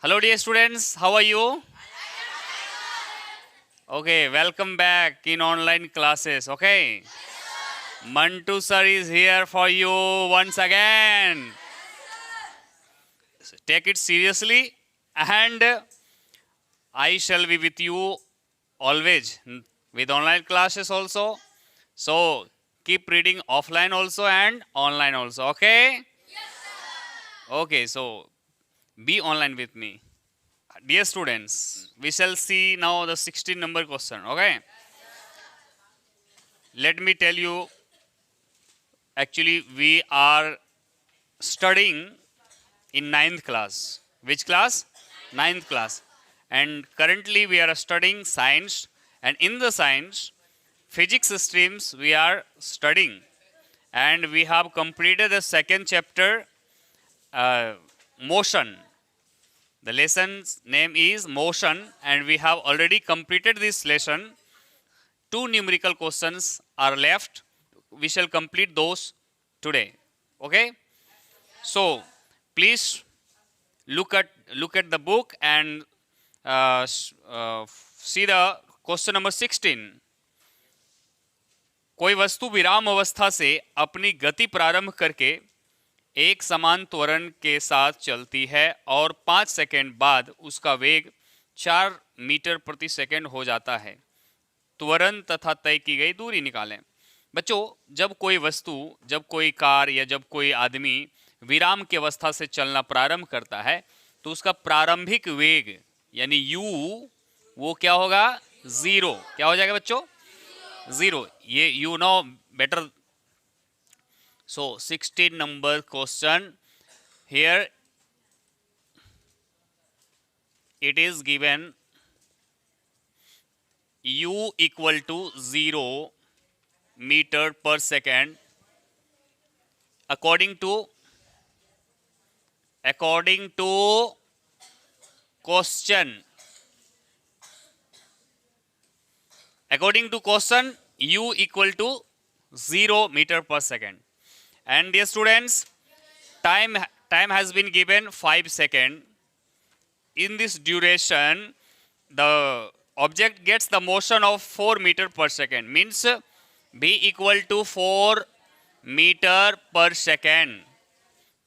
Hello dear students, how are you? Okay, welcome back in online classes, okay? Mantu sir is here for you once again. Take it seriously and I shall be with you always with online classes also. So keep reading offline also and online also, okay? Okay, so be online with me. Dear students, we shall see now the 16 number question, okay? Let me tell you, actually we are studying in ninth class. Which class? Ninth class. And currently we are studying science, and in the science, physics streams we are studying. And we have completed the second chapter, motion. The lesson's name is motion, and we have already completed this lesson. Two numerical questions are left. We shall complete those today. Okay? So please look at the book and see the question number 16. कोई वस्तु विराम अवस्था से अपनी गति प्रारंभ करके एक समान त्वरण के साथ चलती है और 5 सेकंड बाद उसका वेग 4 मीटर प्रति सेकंड हो जाता है। त्वरण तथा तय की गई दूरी निकालें। बच्चों, जब कोई वस्तु, जब कोई कार या जब कोई आदमी विराम की अवस्था से चलना प्रारंभ करता है तो उसका प्रारंभिक वेग यानी u वो क्या होगा? 0। क्या हो जाएगा बच्चों? 0। ये you know better. So 16 number question, here it is given u equal to 0 meter per second according to question. According to question, u equal to 0 meter per second. And dear students, time has been given 5 seconds. In this duration, the object gets the motion of 4 meter per second. Means v equal to 4 meter per second.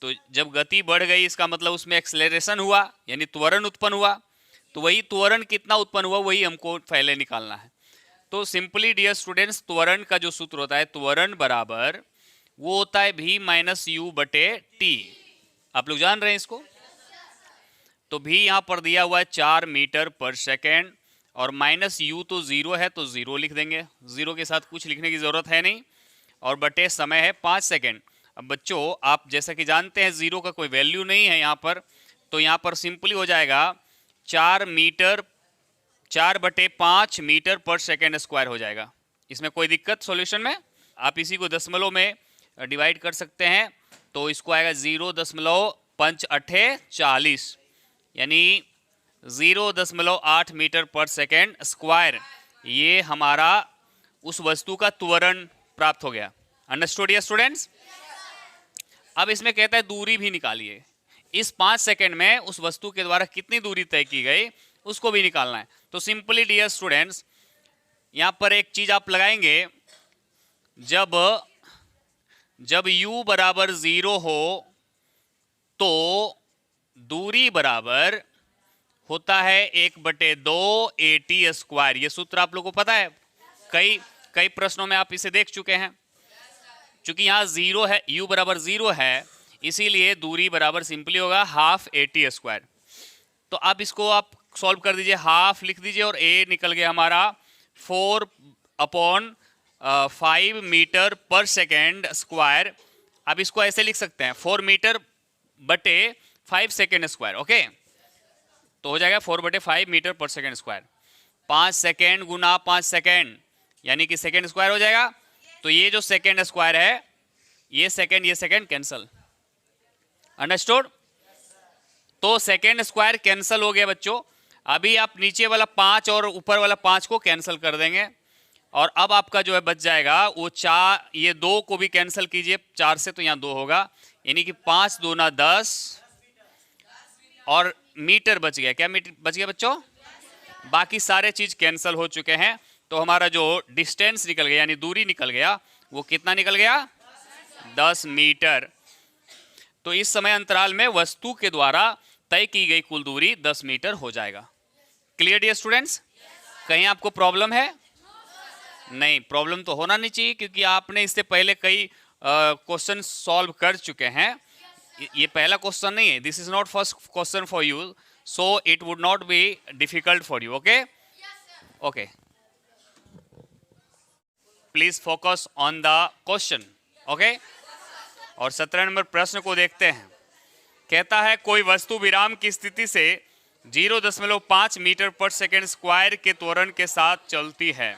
तो जब गति बढ़ गई इसका मतलब उसमें acceleration हुआ यानी त्वरण उत्पन्न हुआ। तो वही त्वरण कितना उत्पन्न हुआ वही हमको पहले निकालना है। तो सिंपली डियर स्टूडेंट्स, त्वरण का जो सूत्र होता है, त्वरण बराबर वो होता है v माइनस यू बटे टी। आप लोग जान रहे हैं इसको? तो v यहां पर दिया हुआ है 4 मीटर पर सेकेंड और माइनस यू तो 0 है तो 0 लिख देंगे। 0 के साथ कुछ लिखने की जरूरत है नहीं। और बटे समय है 5 सेकेंड। अब बच्चों, आप जैसा कि जानते हैं 0 का कोई वैल्यू नहीं है यहाँ पर, तो यहाँ पर सिंपली हो जाएगा 4 बटे 5 मीटर पर सेकेंड स्क्वायर हो जाएगा। इसमें कोई दिक्कत सॉल्यूशन में? आप इसी को दशमलव में डिवाइड कर सकते हैं तो इसको आएगा 0.5 40 यानी 0.8 मीटर पर सेकेंड स्क्वायर। ये हमारा उस वस्तु का त्वरण प्राप्त हो गया। Understood dear students? अब इसमें कहता है दूरी भी निकालिए। इस 5 सेकेंड में उस वस्तु के द्वारा कितनी दूरी तय की गई उसको भी निकालना है। तो सिंपली डियर स्टूडेंट्स, यहाँ पर एक चीज आप लगाएंगे, जब u बराबर 0 हो तो दूरी बराबर होता है 1/2 AT स्क्वायर। ये सूत्र आप लोगों को पता है, कई प्रश्नों में आप इसे देख चुके हैं। चूंकि यहाँ 0 है, u बराबर 0 है, इसीलिए दूरी बराबर सिंपली होगा हाफ AT स्क्वायर। तो अब इसको आप सॉल्व कर दीजिए, हाफ लिख दीजिए और a निकल गया हमारा 4/5 मीटर पर सेकेंड स्क्वायर। अब इसको ऐसे लिख सकते हैं 4 मीटर बटे 5 सेकेंड स्क्वायर। ओके, तो हो जाएगा 4/5 मीटर पर सेकेंड स्क्वायर। 5 सेकेंड गुना 5 सेकेंड यानी कि सेकेंड स्क्वायर हो जाएगा। तो ये जो सेकेंड स्क्वायर है, ये सेकेंड कैंसल। अंडरस्टूड? तो सेकेंड स्क्वायर कैंसल हो गया बच्चों। अभी आप नीचे वाला 5 और ऊपर वाला 5 को कैंसिल कर देंगे और अब आपका जो है बच जाएगा वो 4, ये 2 को भी कैंसिल कीजिए 4 से, तो यहाँ 2 होगा यानी कि 5 दूना 10 और मीटर बच गया। क्या मीटर बच गया बच्चों? बाकी सारे चीज कैंसिल हो चुके हैं, तो हमारा जो डिस्टेंस निकल गया यानी दूरी निकल गया वो कितना निकल गया? 10 मीटर। तो इस समय अंतराल में वस्तु के द्वारा तय की गई कुल दूरी 10 मीटर हो जाएगा। Clear dear students? कहीं आपको प्रॉब्लम है? नहीं, प्रॉब्लम तो होना नहीं चाहिए, क्योंकि आपने इससे पहले कई क्वेश्चन सॉल्व कर चुके हैं। ये पहला क्वेश्चन नहीं है, this is not first question for you, so it would not be difficult for you. Okay okay, please focus on the question. Okay, और 17 नंबर प्रश्न को देखते हैं। कहता है कोई वस्तु विराम की स्थिति से 0.5 मीटर पर सेकेंड स्क्वायर के त्वरण के साथ चलती है।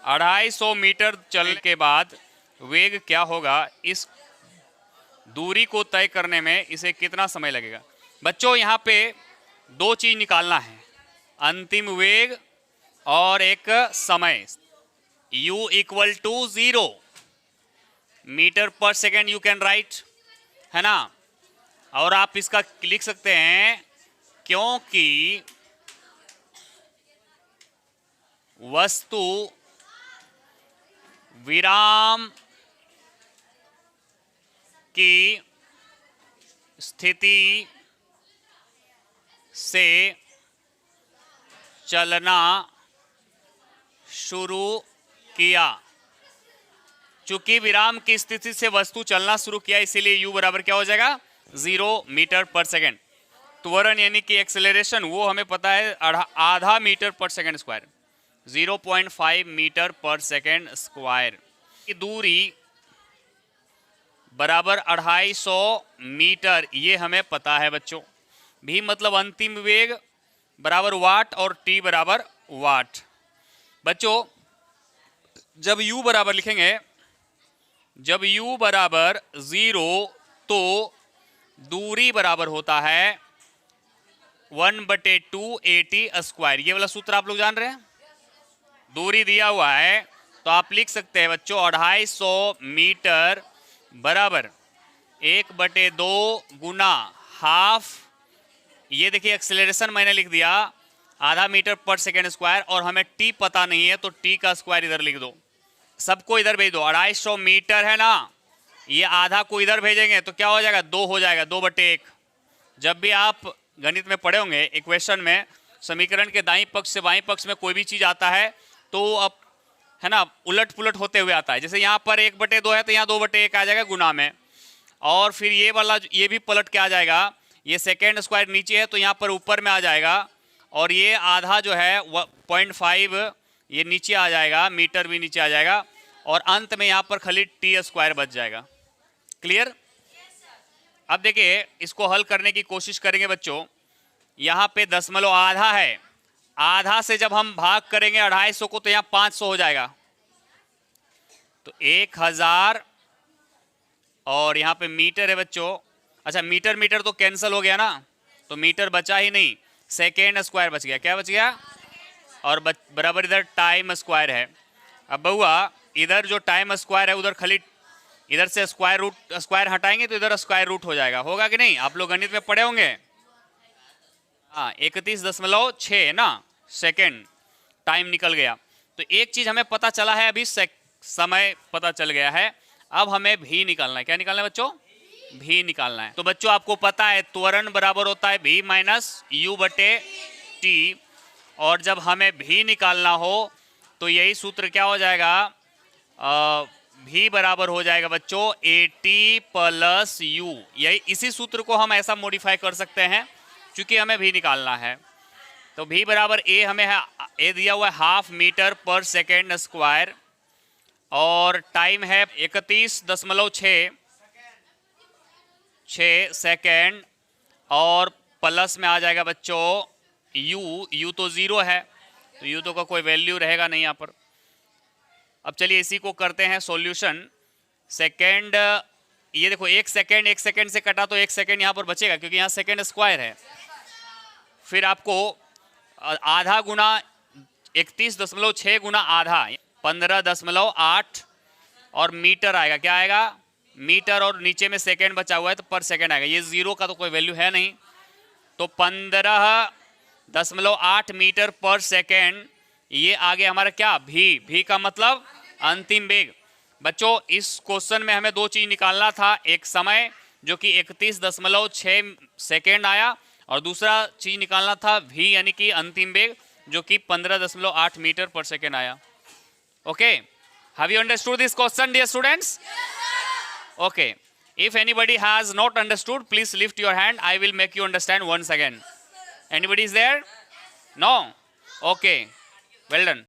250 मीटर चलने के बाद वेग क्या होगा? इस दूरी को तय करने में इसे कितना समय लगेगा? बच्चों यहाँ पे दो चीज निकालना है, अंतिम वेग और एक समय। u इक्वल टू 0 मीटर पर सेकेंड यू कैन राइट, है ना? और आप इसका लिख सकते हैं क्योंकि वस्तु विराम की स्थिति से चलना शुरू किया। चूंकि विराम की स्थिति से वस्तु चलना शुरू किया, इसीलिए u बराबर क्या हो जाएगा? 0 मीटर पर सेकेंड। त्वरण यानी कि एक्सेलरेशन वो हमें पता है आधा मीटर पर सेकेंड स्क्वायर, 0.5 मीटर पर सेकेंड स्क्वायर की दूरी बराबर 250 मीटर, ये हमें पता है बच्चों। भी मतलब अंतिम वेग बराबर वाट और t बराबर वाट। बच्चों जब u बराबर लिखेंगे, जब u बराबर 0 तो दूरी बराबर होता है 1/2 AT स्क्वायर। ये वाला सूत्र आप लोग जान रहे हैं। दूरी दिया हुआ है तो आप लिख सकते हैं बच्चों 250 मीटर बराबर 1/2 गुना हाफ। ये देखिए एक्सेलरेशन मैंने लिख दिया आधा मीटर पर सेकेंड स्क्वायर, और हमें t पता नहीं है तो t का स्क्वायर इधर लिख दो, सबको इधर भेज दो। 250 मीटर है ना, ये आधा को इधर भेजेंगे तो क्या हो जाएगा? 2 हो जाएगा, 2/1। जब भी आप गणित में पढ़े होंगे इक्वेशन में समीकरण के दाईं पक्ष से बाईं पक्ष में कोई भी चीज आता है तो अब है ना उलट पुलट होते हुए आता है। जैसे यहाँ पर 1/2 है तो यहाँ 2/1 आ जाएगा गुना में, और फिर ये वाला ये भी पलट के आ जाएगा। ये सेकेंड स्क्वायर नीचे है तो यहाँ पर ऊपर में आ जाएगा, और ये आधा जो है 0.5 ये नीचे आ जाएगा, मीटर भी नीचे आ जाएगा, और अंत में यहाँ पर खाली t स्क्वायर बच जाएगा। क्लियर? अब देखिए इसको हल करने की कोशिश करेंगे बच्चों। यहाँ पे दशमलव आधा है, आधा से जब हम भाग करेंगे 250 को तो यहाँ 500 हो जाएगा, तो 1000, और यहाँ पे मीटर है बच्चों। अच्छा मीटर मीटर तो कैंसिल हो गया ना, तो मीटर बचा ही नहीं, सेकेंड स्क्वायर बच गया। क्या बच गया? और बराबर इधर टाइम स्क्वायर है। अब बहुआ इधर जो टाइम स्क्वायर है उधर खाली इधर से स्क्वायर हटाएंगे तो इधर स्क्वायर रूट हो जाएगा। होगा कि नहीं? आप लोग गणित में पढ़े होंगे। हाँ 31.6 ना सेकेंड टाइम निकल गया। तो एक चीज हमें पता चला है, अभी समय पता चल गया है। अब हमें भी निकालना है। क्या निकालना है बच्चों? भी निकालना है। तो बच्चों आपको पता है त्वरण बराबर होता है v माइनस u/t, और जब हमें भी निकालना हो तो यही सूत्र क्या हो जाएगा? v बराबर हो जाएगा बच्चों AT प्लस u। यही इसी सूत्र को हम ऐसा मॉडिफाई कर सकते हैं क्योंकि हमें भी निकालना है। तो v बराबर a हमें है, a दिया हुआ है हाफ मीटर पर सेकेंड स्क्वायर, और टाइम है 31.6 सेकेंड, और प्लस में आ जाएगा बच्चों u तो 0 है तो u तो का कोई वैल्यू रहेगा नहीं यहाँ पर। अब चलिए इसी को करते हैं सॉल्यूशन। सेकेंड ये देखो 1 सेकेंड से कटा तो 1 सेकेंड यहाँ पर बचेगा क्योंकि यहाँ सेकेंड स्क्वायर है। फिर आपको आधा गुना 31.6 गुना आधा 15.8, और मीटर आएगा। क्या आएगा? मीटर, और नीचे में सेकेंड बचा हुआ है तो पर सेकेंड आएगा। ये 0 का तो कोई वैल्यू है नहीं, तो 15.8 मीटर पर सेकेंड, ये आगे हमारा क्या, भी का मतलब अंतिम वेग। बच्चों इस क्वेश्चन में हमें दो चीज निकालना था, एक समय जो कि 31.6 सेकेंड आया, और दूसरा चीज निकालना था भी यानी कि अंतिम वेग जो कि 15.8 मीटर पर सेकेंड आया। Okay, have you understood this question dear students? Okay, if anybody has not understood, please lift your hand. I will make you understand once again. Anybody is there? No? Okay, well done.